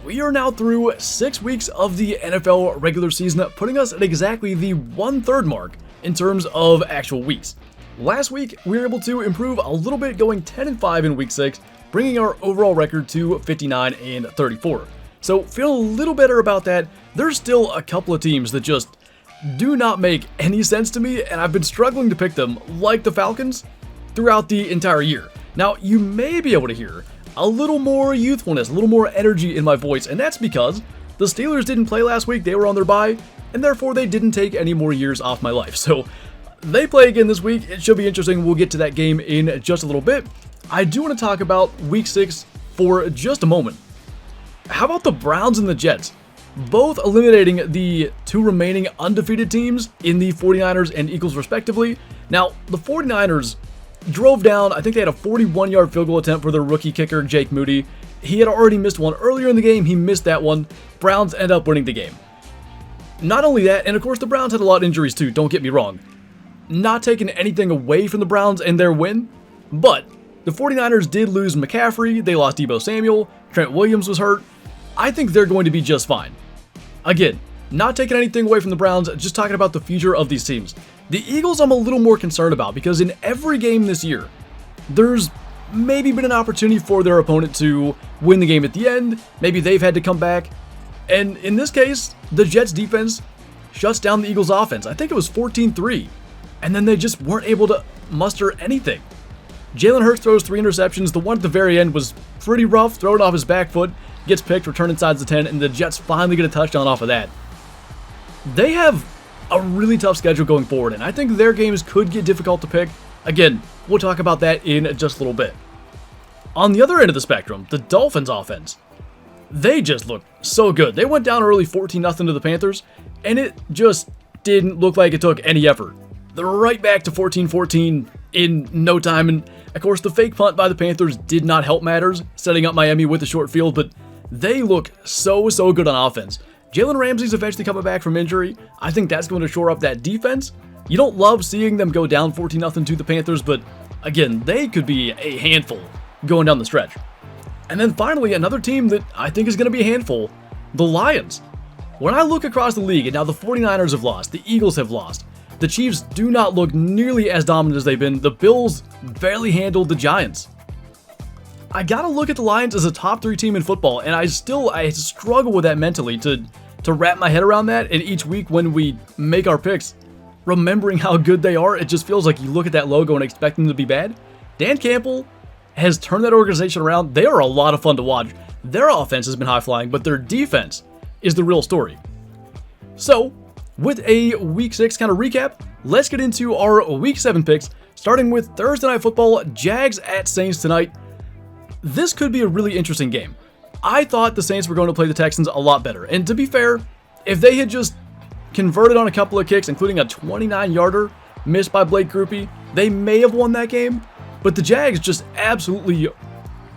We are now through 6 weeks of the NFL regular season, putting us at exactly the 1/3 mark in terms of actual weeks. Last week, we were able to improve a little bit, going 10-5 in week 6, bringing our overall record to 59-34. So feeling a little better about that. There's still a couple of teams that just do not make any sense to me, and I've been struggling to pick them, like the Falcons, throughout the entire year. Now, you may be able to hear a little more youthfulness, a little more energy in my voice, and that's because the Steelers didn't play last week. They were on their bye, and therefore they didn't take any more years off my life. So they play again this week. It should be interesting. We'll get to that game in just a little bit. I do want to talk about week 6 for just a moment. How about the Browns and the Jets? Both eliminating the two remaining undefeated teams in the 49ers and Eagles respectively. Now, the 49ers drove down. I think they had a 41-yard field goal attempt for their rookie kicker, Jake Moody. He had already missed one earlier in the game. He missed that one. Browns end up winning the game. Not only that, and of course the Browns had a lot of injuries too, don't get me wrong. Not taking anything away from the Browns and their win, but the 49ers did lose McCaffrey. They lost Deebo Samuel. Trent Williams was hurt. I think they're going to be just fine. Again, not taking anything away from the Browns, just talking about the future of these teams. The Eagles I'm a little more concerned about because in every game this year, there's maybe been an opportunity for their opponent to win the game at the end. Maybe they've had to come back. And in this case, the Jets defense shuts down the Eagles offense. I think it was 14-3. And then they just weren't able to muster anything. Jalen Hurts throws 3 interceptions. The one at the very end was pretty rough, thrown off his back foot, gets picked, returned inside the 10, and the Jets finally get a touchdown off of that. They have a really tough schedule going forward, and I think their games could get difficult to pick. Again, we'll talk about that in just a little bit. On the other end of the spectrum, the Dolphins offense. They just look so good. They went down early 14-0 to the Panthers, and it just didn't look like it took any effort. They're right back to 14-14 in no time, and of course the fake punt by the Panthers did not help matters, setting up Miami with a short field, but they look so good on offense. Jalen Ramsey's eventually coming back from injury. I think that's going to shore up that defense. You don't love seeing them go down 14-0 to the Panthers, but again, they could be a handful going down the stretch. And then finally, another team that I think is going to be a handful, the Lions. When I look across the league, and now the 49ers have lost, the Eagles have lost, the Chiefs do not look nearly as dominant as they've been. The Bills barely handled the Giants. I gotta look at the Lions as a top 3 team in football, and I struggle with that mentally to wrap my head around that. And each week when we make our picks, remembering how good they are, it just feels like you look at that logo and expect them to be bad. Dan Campbell has turned that organization around. They are a lot of fun to watch. Their offense has been high-flying, but their defense is the real story. So, with a Week 6 kind of recap, let's get into our Week 7 picks, starting with Thursday Night Football, Jags at Saints tonight. This could be a really interesting game. I thought the Saints were going to play the Texans a lot better, and to be fair, if they had just converted on a couple of kicks, including a 29-yarder missed by Blake Grupe, they may have won that game, but the Jags just absolutely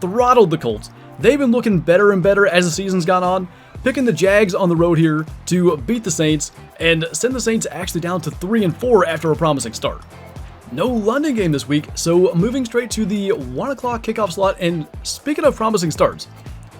throttled the Colts. They've been looking better and better as the season's gone on, picking the Jags on the road here to beat the Saints and send the Saints actually down to 3-4 after a promising start. No London game this week, so moving straight to the 1 o'clock kickoff slot. And speaking of promising starts,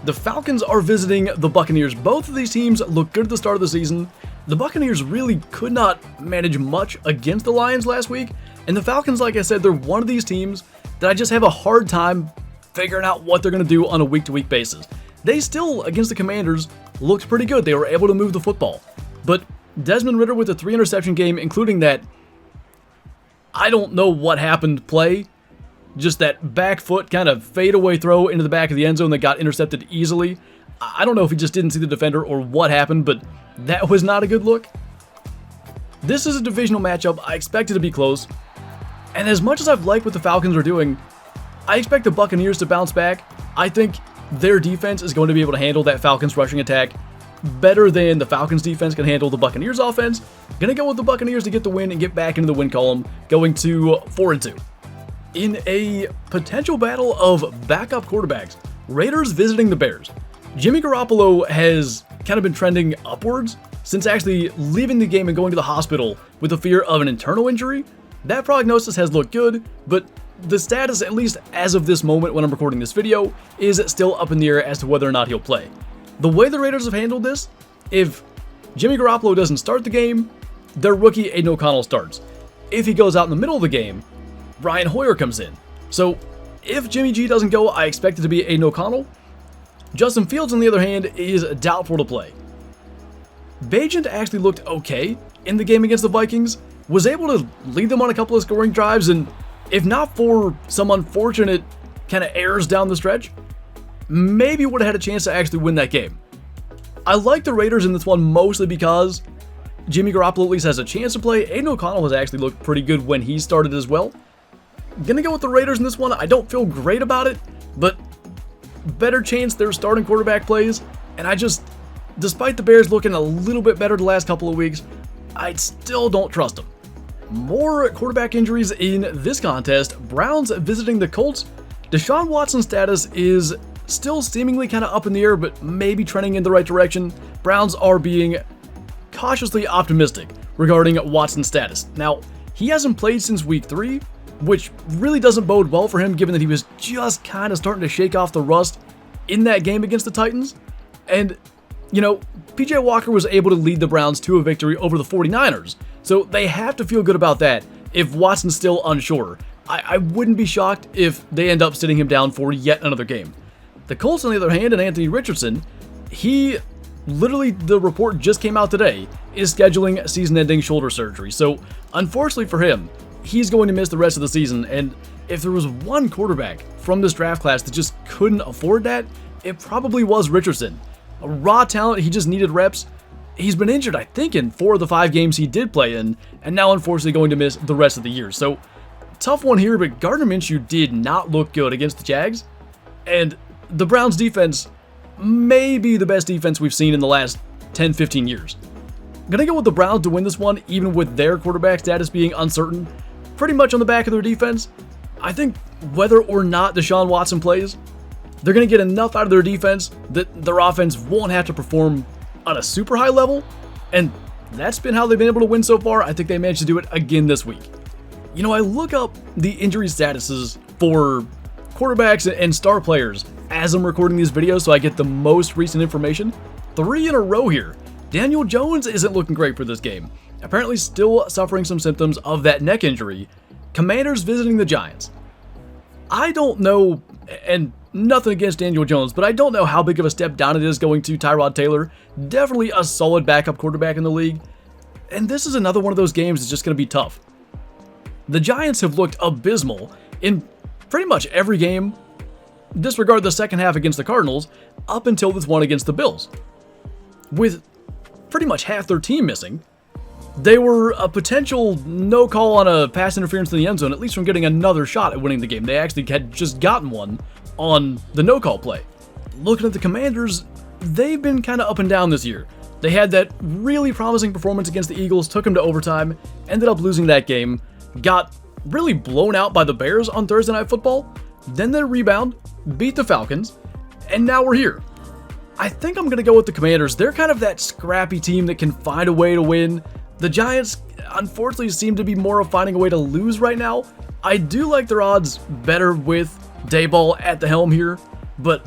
the Falcons are visiting the Buccaneers. Both of these teams look good at the start of the season. The Buccaneers really could not manage much against the Lions last week, and the Falcons, like I said, they're one of these teams that I just have a hard time figuring out what they're going to do on a week-to-week basis. They still, against the Commanders, looked pretty good. They were able to move the football. But Desmond Ridder with a 3-interception game, including that, I don't know what happened play, just that back foot kind of fadeaway throw into the back of the end zone that got intercepted easily. I don't know if he just didn't see the defender or what happened, but that was not a good look. This is a divisional matchup. I expect it to be close. And as much as I've liked what the Falcons are doing, I expect the Buccaneers to bounce back. I think their defense is going to be able to handle that Falcons rushing attack better than the Falcons defense can handle the Buccaneers offense. Gonna go with the Buccaneers to get the win and get back into the win column, going to 4-2. In a potential battle of backup quarterbacks, Raiders visiting the Bears. Jimmy Garoppolo has kind of been trending upwards since actually leaving the game and going to the hospital with the fear of an internal injury. That prognosis has looked good, but the status, at least as of this moment when I'm recording this video, is still up in the air as to whether or not he'll play. The way the Raiders have handled this, if Jimmy Garoppolo doesn't start the game, their rookie Aiden O'Connell starts. If he goes out in the middle of the game, Brian Hoyer comes in. So if Jimmy G doesn't go, I expect it to be Aiden O'Connell. Justin Fields, on the other hand, is doubtful to play. Bagent actually looked okay in the game against the Vikings, was able to lead them on a couple of scoring drives, and if not for some unfortunate kind of errors down the stretch, maybe would have had a chance to actually win that game. I like the Raiders in this one mostly because Jimmy Garoppolo at least has a chance to play. Aiden O'Connell has actually looked pretty good when he started as well. Gonna go with the Raiders in this one. I don't feel great about it, but better chance their starting quarterback plays, and despite the Bears looking a little bit better the last couple of weeks, I still don't trust them. More quarterback injuries in this contest. Browns visiting the Colts. Deshaun Watson's status is still seemingly kind of up in the air, but maybe trending in the right direction. Browns are being cautiously optimistic regarding Watson's status. Now, he hasn't played since week 3, which really doesn't bode well for him given that he was just kind of starting to shake off the rust in that game against the Titans. And, PJ Walker was able to lead the Browns to a victory over the 49ers, so they have to feel good about that if Watson's still unsure. I wouldn't be shocked if they end up sitting him down for yet another game. The Colts, on the other hand, and Anthony Richardson, he literally, the report just came out today, is scheduling season-ending shoulder surgery. So, unfortunately for him, he's going to miss the rest of the season, and if there was one quarterback from this draft class that just couldn't afford that, it probably was Richardson. A raw talent, he just needed reps. He's been injured, I think, in 4 of the 5 games he did play in, and now unfortunately going to miss the rest of the year. So, tough one here, but Gardner Minshew did not look good against the Jags, and the Browns defense may be the best defense we've seen in the last 10-15 years. I'm gonna go with the Browns to win this one, even with their quarterback status being uncertain, pretty much on the back of their defense. I think whether or not Deshaun Watson plays, they're gonna get enough out of their defense that their offense won't have to perform on a super high level, and that's been how they've been able to win so far. I think they managed to do it again this week. I look up the injury statuses for quarterbacks and star players as I'm recording these videos so I get the most recent information. 3 in a row here. Daniel Jones isn't looking great for this game. Apparently still suffering some symptoms of that neck injury. Commanders visiting the Giants. I don't know, and nothing against Daniel Jones, but I don't know how big of a step down it is going to Tyrod Taylor. Definitely a solid backup quarterback in the league. And this is another one of those games that's just going to be tough. The Giants have looked abysmal in pretty much every game, disregard the second half against the Cardinals, up until this one against the Bills. With pretty much half their team missing, they were a potential no call on a pass interference in the end zone, at least from getting another shot at winning the game. They actually had just gotten one on the no call play. Looking at the Commanders, they've been kind of up and down this year. They had that really promising performance against the Eagles, took them to overtime, ended up losing that game, got really blown out by the Bears on Thursday Night Football, then they rebound, beat the Falcons, and now we're here. I think I'm going to go with the Commanders. They're kind of that scrappy team that can find a way to win. The Giants, unfortunately, seem to be more of finding a way to lose right now. I do like their odds better with Daboll at the helm here, but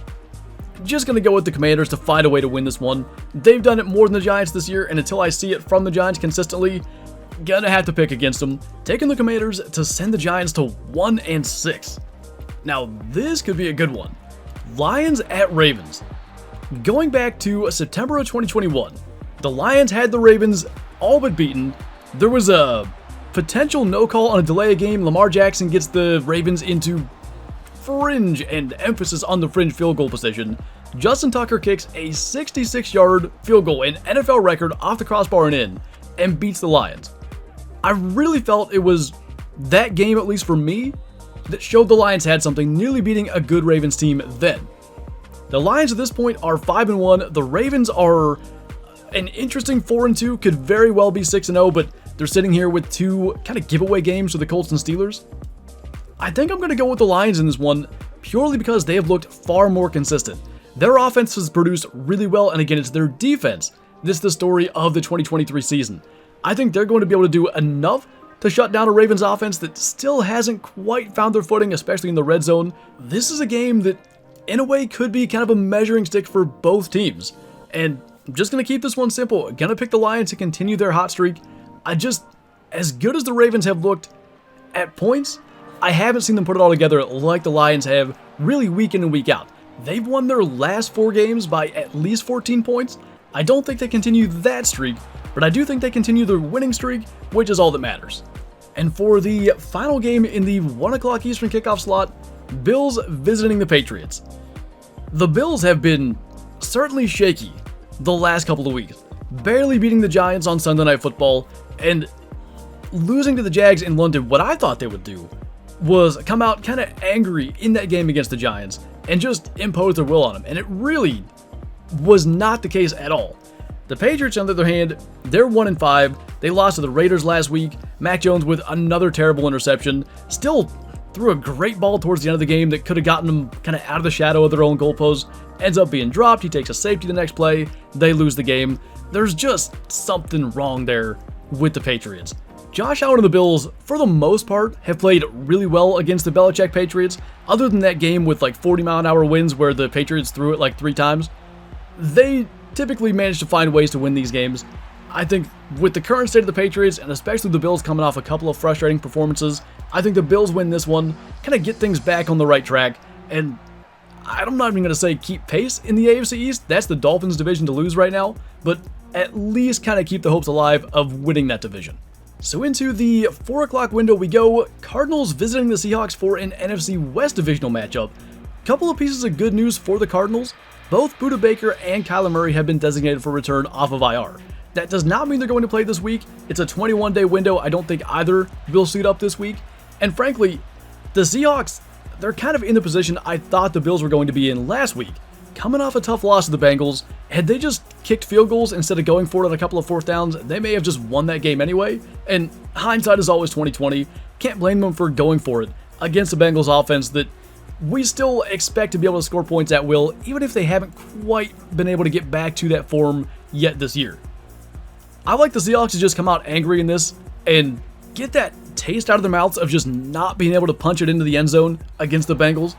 just going to go with the Commanders to find a way to win this one. They've done it more than the Giants this year, and until I see it from the Giants consistently, gonna have to pick against them. Taking the Commanders to send the Giants to 1-6. Now, this could be a good one. Lions at Ravens. Going back to September of 2021, the Lions had the Ravens all but beaten. There was a potential no call on a delay of game. Lamar Jackson gets the Ravens into fringe, and emphasis on the fringe, field goal position. Justin Tucker kicks a 66-yard field goal, an NFL record, off the crossbar and in, and beats the Lions. I really felt it was that game, at least for me, that showed the Lions had something, nearly beating a good Ravens team then. The Lions at this point are 5-1. The Ravens are an interesting 4-2, could very well be 6-0, but they're sitting here with 2 kind of giveaway games for the Colts and Steelers. I think I'm going to go with the Lions in this one, purely because they have looked far more consistent. Their offense has produced really well, and again, it's their defense that's the story of the 2023 season. I think they're going to be able to do enough to shut down a Ravens offense that still hasn't quite found their footing, especially in the red zone. This is a game that in a way could be kind of a measuring stick for both teams. And I'm just going to keep this one simple. Going to pick the Lions to continue their hot streak. As good as the Ravens have looked at points, I haven't seen them put it all together like the Lions have, really week in and week out. They've won their last 4 games by at least 14 points. I don't think they continue that streak, but I do think they continue their winning streak, which is all that matters. And for the final game in the 1 o'clock Eastern kickoff slot, Bills visiting the Patriots. The Bills have been certainly shaky the last couple of weeks, barely beating the Giants on Sunday Night Football, and losing to the Jags in London. What I thought they would do was come out kind of angry in that game against the Giants and just impose their will on them, and it really was not the case at all. The Patriots, on the other hand, they're 1-5. They lost to the Raiders last week. Mac Jones with another terrible interception. Still threw a great ball towards the end of the game that could have gotten them kind of out of the shadow of their own goalpost. Ends up being dropped. He takes a safety the next play. They lose the game. There's just something wrong there with the Patriots. Josh Allen and the Bills, for the most part, have played really well against the Belichick Patriots. Other than that game with like 40-mile-an-hour winds where the Patriots threw it like 3 times, they typically manage to find ways to win these games. I think with the current state of the Patriots, and especially the Bills coming off a couple of frustrating performances, I think the Bills win this one, kind of get things back on the right track, and I'm not even going to say keep pace in the AFC East. That's the Dolphins division to lose right now, but at least kind of keep the hopes alive of winning that division. So into the 4 o'clock window we go. Cardinals visiting the Seahawks for an NFC West divisional matchup. Couple of pieces of good news for the Cardinals. Both Budda Baker and Kyler Murray have been designated for return off of IR. That does not mean they're going to play this week. It's a 21-day window. I don't think either will suit up this week. And frankly, the Seahawks, they're kind of in the position I thought the Bills were going to be in last week. Coming off a tough loss to the Bengals, had they just kicked field goals instead of going for it on a couple of 4th downs, they may have just won that game anyway. And hindsight is always 20/20. Can't blame them for going for it against the Bengals offense that we still expect to be able to score points at will, even if they haven't quite been able to get back to that form yet this year. I like the Seahawks to just come out angry in this and get that taste out of their mouths of just not being able to punch it into the end zone against the Bengals.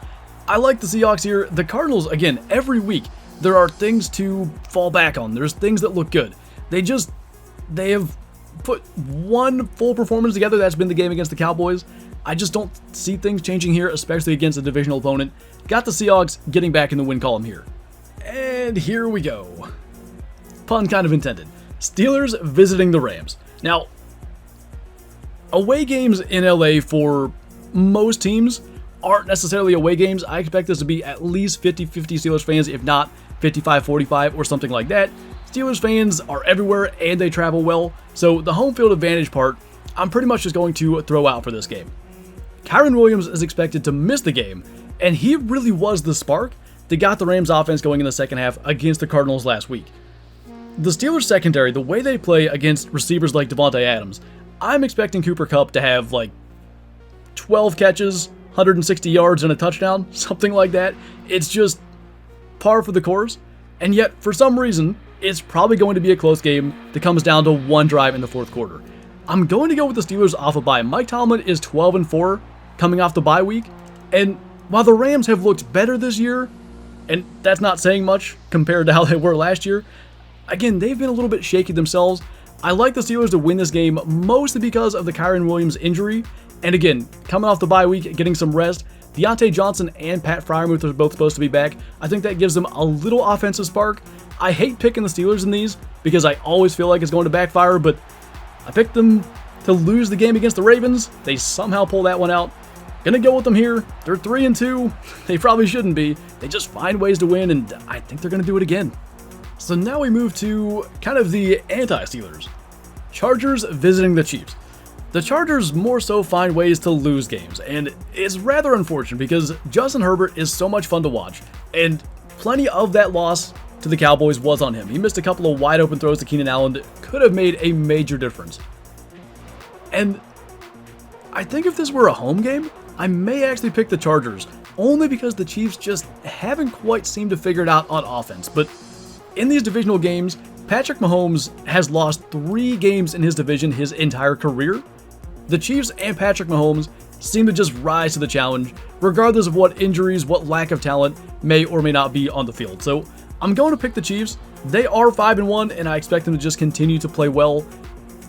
I like the Seahawks here. The Cardinals, again, every week, there are things to fall back on. There's things that look good. They have put one full performance together. That's been the game against the Cowboys. I just don't see things changing here, especially against a divisional opponent. Got the Seahawks getting back in the win column here. And here we go. Pun kind of intended. Steelers visiting the Rams. Now, away games in LA for most teams aren't necessarily away games. I expect this to be at least 50-50 Steelers fans, if not 55-45 or something like that. Steelers fans are everywhere and they travel well, so the home field advantage part, I'm pretty much just going to throw out for this game. Kyren Williams is expected to miss the game, and he really was the spark that got the Rams offense going in the second half against the Cardinals last week. The Steelers secondary, the way they play against receivers like Devontae Adams, I'm expecting Cooper Kupp to have like 12 catches, 160 yards and a touchdown, something like that. It's just par for the course, and yet for some reason, it's probably going to be a close game that comes down to one drive in the 4th quarter. I'm going to go with the Steelers off a bye. Mike Tomlin is 12-4 coming off the bye week, and while the Rams have looked better this year, and that's not saying much compared to how they were last year, again, they've been a little bit shaky themselves. I like the Steelers to win this game mostly because of the Kyren Williams injury. And again, coming off the bye week, getting some rest, Deontay Johnson and Pat Freiermuth are both supposed to be back. I think that gives them a little offensive spark. I hate picking the Steelers in these because I always feel like it's going to backfire, but I picked them to lose the game against the Ravens. They somehow pull that one out. Gonna go with them here. They're 3-2. They probably shouldn't be. They just find ways to win, and I think they're gonna do it again. So now we move to kind of the anti-Steelers. Chargers visiting the Chiefs. The Chargers more so find ways to lose games, and it's rather unfortunate because Justin Herbert is so much fun to watch, and plenty of that loss to the Cowboys was on him. He missed a couple of wide open throws to Keenan Allen that could have made a major difference. And I think if this were a home game, I may actually pick the Chargers, only because the Chiefs just haven't quite seemed to figure it out on offense. But in these divisional games, Patrick Mahomes has lost 3 games in his division his entire career. The Chiefs and Patrick Mahomes seem to just rise to the challenge, regardless of what injuries, what lack of talent may or may not be on the field. So I'm going to pick the Chiefs. They are 5-1, and I expect them to just continue to play well.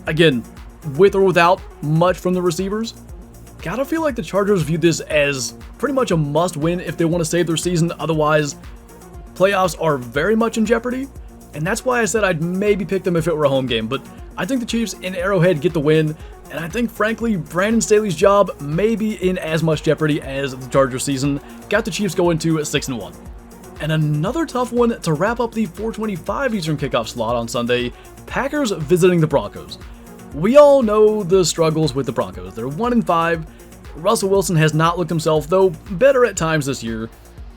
Again, with or without much from the receivers. Gotta feel like the Chargers view this as pretty much a must-win if they want to save their season. Otherwise, playoffs are very much in jeopardy. And that's why I said I'd maybe pick them if it were a home game. But I think the Chiefs in Arrowhead get the win. And I think, frankly, Brandon Staley's job may be in as much jeopardy as the Chargers season. Got the Chiefs going to 6-1. And another tough one to wrap up the 4:25 Eastern kickoff slot on Sunday, Packers visiting the Broncos. We all know the struggles with the Broncos. They're 1-5. Russell Wilson has not looked himself, though better at times this year.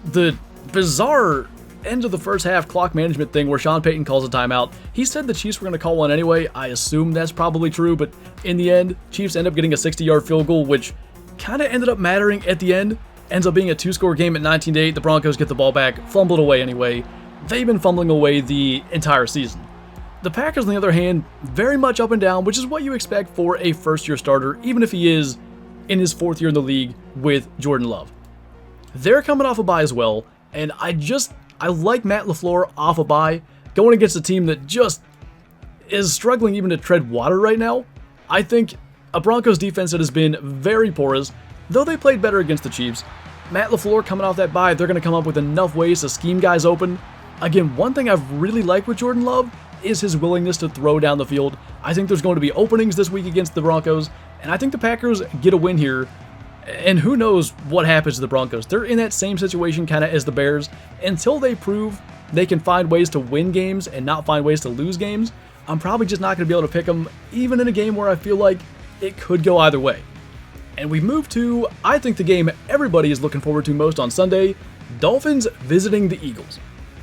The bizarre end of the first half clock management thing where Sean Payton calls a timeout. He said the Chiefs were going to call one anyway. I assume that's probably true, but in the end, Chiefs end up getting a 60-yard field goal, which kind of ended up mattering at the end. Ends up being a 2-score game at 19-8. The Broncos get the ball back, fumbled away anyway. They've been fumbling away the entire season. The Packers, on the other hand, very much up and down, which is what you expect for a first-year starter, even if he is in his 4th year in the league with Jordan Love. They're coming off a bye as well, and I like Matt LaFleur off a bye, going against a team that just is struggling even to tread water right now. I think a Broncos defense that has been very porous, though they played better against the Chiefs. Matt LaFleur coming off that bye, they're going to come up with enough ways to scheme guys open. Again, one thing I've really liked with Jordan Love is his willingness to throw down the field. I think there's going to be openings this week against the Broncos, and I think the Packers get a win here. And who knows what happens to the Broncos. They're in that same situation kind of as the Bears. Until they prove they can find ways to win games and not find ways to lose games, I'm probably just not going to be able to pick them, even in a game where I feel like it could go either way. And we move to, I think, the game everybody is looking forward to most on Sunday, Dolphins visiting the Eagles.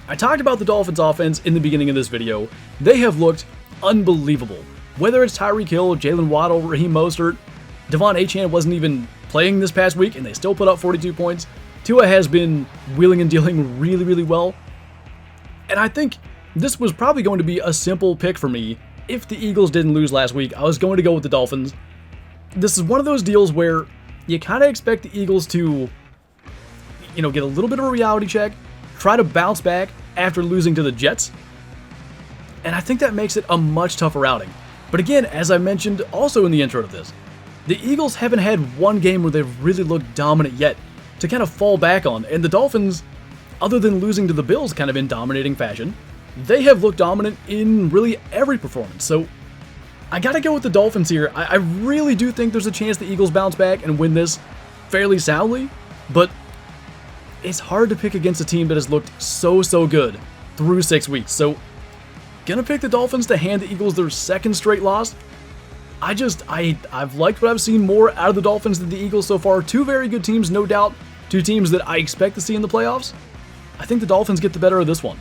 I talked about the Dolphins offense in the beginning of this video. They have looked unbelievable. Whether it's Tyreek Hill, Jalen Waddle, Raheem Mostert, Devon Achane wasn't even playing this past week, and they still put up 42 points. Tua has been wheeling and dealing really, really well. And I think this was probably going to be a simple pick for me. If the Eagles didn't lose last week, I was going to go with the Dolphins. This is one of those deals where you kind of expect the Eagles to, get a little bit of a reality check, try to bounce back after losing to the Jets. And I think that makes it a much tougher outing. But again, as I mentioned also in the intro to this, the Eagles haven't had one game where they've really looked dominant yet to kind of fall back on. And the Dolphins, other than losing to the Bills kind of in dominating fashion, they have looked dominant in really every performance. So I gotta go with the Dolphins here. I really do think there's a chance the Eagles bounce back and win this fairly soundly, but it's hard to pick against a team that has looked so good through 6 weeks. So gonna pick the Dolphins to hand the Eagles their 2nd straight loss. I've liked what I've seen more out of the Dolphins than the Eagles so far. 2 very good teams, no doubt. 2 teams that I expect to see in the playoffs. I think the Dolphins get the better of this one.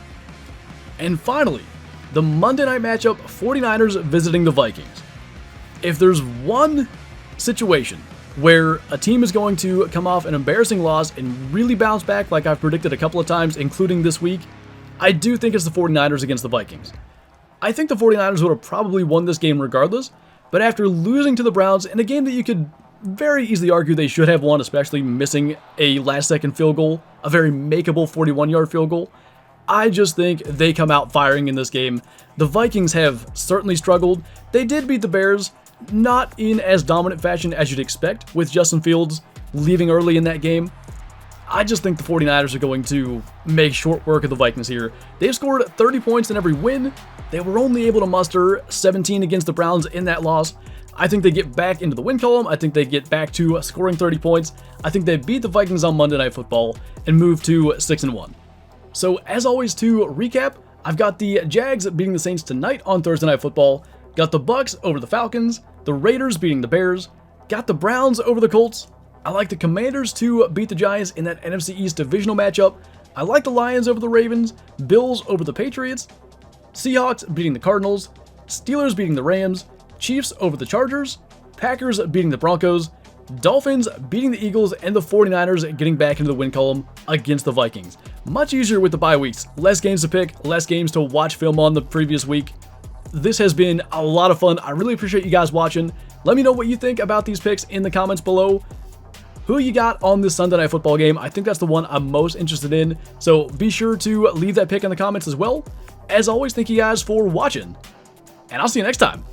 And finally, the Monday night matchup, 49ers visiting the Vikings. If there's one situation where a team is going to come off an embarrassing loss and really bounce back like I've predicted a couple of times, including this week, I do think it's the 49ers against the Vikings. I think the 49ers would have probably won this game regardless, but after losing to the Browns in a game that you could very easily argue they should have won, especially missing a last-second field goal, a very makeable 41-yard field goal, I just think they come out firing in this game. The Vikings have certainly struggled. They did beat the Bears, not in as dominant fashion as you'd expect, with Justin Fields leaving early in that game. I just think the 49ers are going to make short work of the Vikings here. They've scored 30 points in every win. They were only able to muster 17 against the Browns in that loss. I think they get back into the win column. I think they get back to scoring 30 points. I think they beat the Vikings on Monday Night Football and move to 6-1. So as always, to recap, I've got the Jags beating the Saints tonight on Thursday Night Football. Got the Bucks over the Falcons. The Raiders beating the Bears. Got the Browns over the Colts. I like the Commanders to beat the Giants in that NFC East divisional matchup. I like the Lions over the Ravens. Bills over the Patriots. Seahawks beating the Cardinals. Steelers beating the Rams. Chiefs over the Chargers. Packers beating the Broncos. Dolphins beating the Eagles, and the 49ers getting back into the win column against the Vikings. Much easier with the bye weeks. Less games to pick, less games to watch film on the previous week. This has been a lot of fun. I really appreciate you guys watching. Let me know what you think about these picks in the comments below. who you got on this Sunday Night Football game. I think that's the one I'm most interested in, so be sure to leave that pick in the comments as well. As always, thank you guys for watching, and I'll see you next time.